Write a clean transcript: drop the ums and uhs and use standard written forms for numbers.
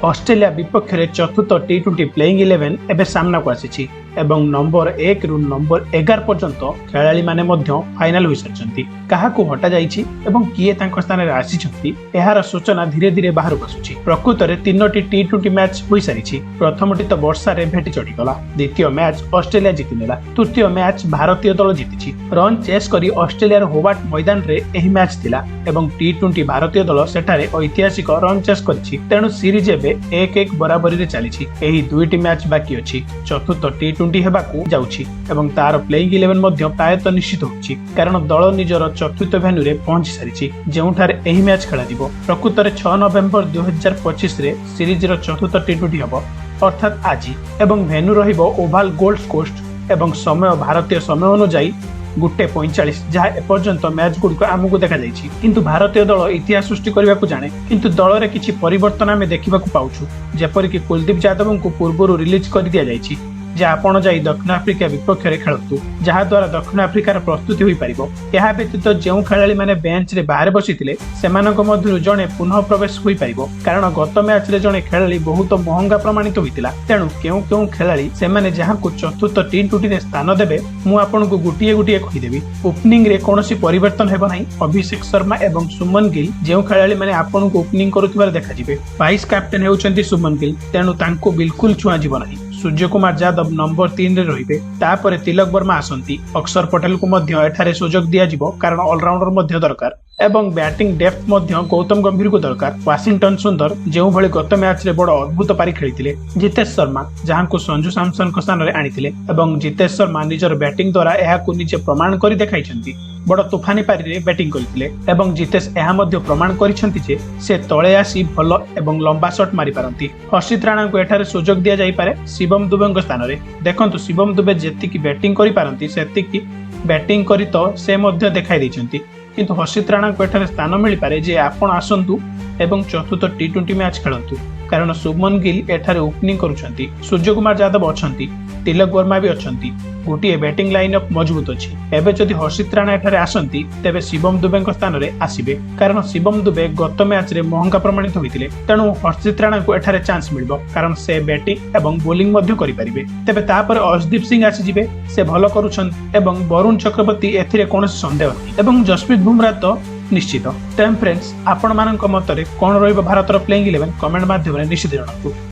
Australia विपक्ष में चतुर्थ टी20 प्लेइंग 11 एबे सामना को आसी एवं नंबर 1 रु नंबर 11 पर्यंत खेलाड़ी माने मध्य फाइनल होई सरचंती। काहाकू हटा जाईछि एवं किए तांको स्थान रे आसीछंती एहार सूचना धीरे धीरे बाहर आसुछि। प्रकृत रे तीनोटी टी20 मैच होई सारिछि। प्रथमटी तो वर्षा रे भेटी चढ़ी गला, द्वितीय मैच ऑस्ट्रेलिया जीति नेला, तृतीय मैच भारतीय दल जीतिछि। रन चेस करी ऑस्ट्रेलिया होबार्ट मैदान रे एही मैच थिला एवं टी20 भारतीय दल सेठारे ऐतिहासिक रन चेस करिछि। तेणु सीरीज एबे 1-1 बराबरी रे चलीछि। एही दुईटी मैच बाकी अछि। चतुर्थ टी20 हेबाकू जाउछि एवं तार प्लेइंग 11 मध्ये प्रायतः निश्चित होछि, कारण दल निजर चतुर्थ भेन्यू रे पहुंची सारिछि जेउठारे एही मैच खेला दिबो। प्रकृत रे 6 नवेम्बर 2025 रे सीरीज रो चतुर्थ टी20 हेबो, अर्थात आज, एवं भेन्यू रहिबो ओभाल गोल्ड कोस्ट एवं समय भारतीय समय अनुसार 1:45 जहाँ एपर्यंत मैच गुड़िक आमको देखा जाइछि। किंतु भारतीय दल इतिहास सृष्टि करने को जाने, किंतु दल रे किछि परिवर्तन आमे देखिबा को पाउछु। जेपरिक कुलदीप यादव को पूर्व रिलीज कर दिया जाइछि जे आपण जाई दक्षिण आफ्रिका विपक्ष में खेलतु, जहाँ द्वारा दक्षिण आफ्रिकार प्रस्तुति होई परिबो। यह व्यतीत जो खेलाड़ी माने बेंच रे बाहर बसिथिले सेमानक मध्यरु जणे पुनः प्रवेश होई परिबो, कारण गत मैच रे जणे खेलाड़ी बहुत महंगा प्रमाणित होइतिला। तेणु केउ केउ खेलाड़ी सेमाने जहाँ को चतुर्थ टी20 रे स्थान देबे मु आपनको गुटिए गुटिए कहिदेबी। ओपनिंग रे कोनोसी परिवर्तन हेबो नाही। अभिषेक शर्मा एवं सुमन गिल जो खेलाड़ी माने आपनको ओपनिंग करुथिबार देखा जिवे। वाइस कैप्टेन हेउचंती सुमन गिल, तेणु तांको बिल्कुल छुआ जीव नाही। सूर्य कुमार यादव नंबर 3 रे रहिबे, तापरे तिलक वर्मा आसंती। अक्षर पटेल को मध्य एठारे सुजोग दिया जिवो, कारण ऑलराउंडर मध्य दरकार एवं बैटिंग डेप्थ मध्य गौतम गंभीर को दरकार। वाशिंगटन सुंदर जो भली गत मैच रे बड़ अद्भुत पारी खेलिथिले। जितेश शर्मा जहां को संजू सैमसन को स्थान रे आनिथिले एवं जितेश शर्मा निजर बैटिंग द्वारा एहा को निजे प्रमाण करि देखाइछंती। बड़ तूफानी पारी रे बैटिंग करिथिले एवं जितेश एहा मध्य प्रमाण करिछंती जे से तळे आसी भल एवं लंबा शॉट मारि पारंती। हर्षित राणा को एठारे सुजोग दिया जाई पारे शिवम दुबे को स्थान रे। देखंतु शिवम दुबे जेतिकी बैटिंग करि पारंती सेतिकी बैटिंग करी तो से मध्य देखाई दैछंती, किंतु हर्षित राणा को एठारे स्थान मिल पारे जे आपण आसंतु एवं चतुर्थ टी20 मैच खेलंतु, कारण शुभमन गिल एठारे ओपनिंग करूछंती। सूर्य कुमार यादव अछंती, तिलक वर्मा भी अछंती। गोटे बैटिंग लाइनअप मजबूत अछि। एबे जदि हर्षित राणा एठारे आसंती तेबे शिवम दुबे को स्थान रे आसीबे, कारण शिवम दुबे गत मैच रे महंगा प्रमाणित होइतिले। तेणु हर्षित राणा को एठारे चांस मिलबो, कारण से बैटिंग एवं बॉलिंग मध्य करि परिबे। तेबे तापर अर्शदीप सिंह आसी जिवे, से भलो करूछन एवं वरुण चक्रवर्ती एथिरे कोनोसी संदेह नै एवं जसप्रीत बुमराह तो निश्चित। तेम फ्रेंड्स, आपण मानक मतरे कोन रहइबो भारतर प्लेइंग 11 कमेंट माध्यम रे निश्चित जणातु।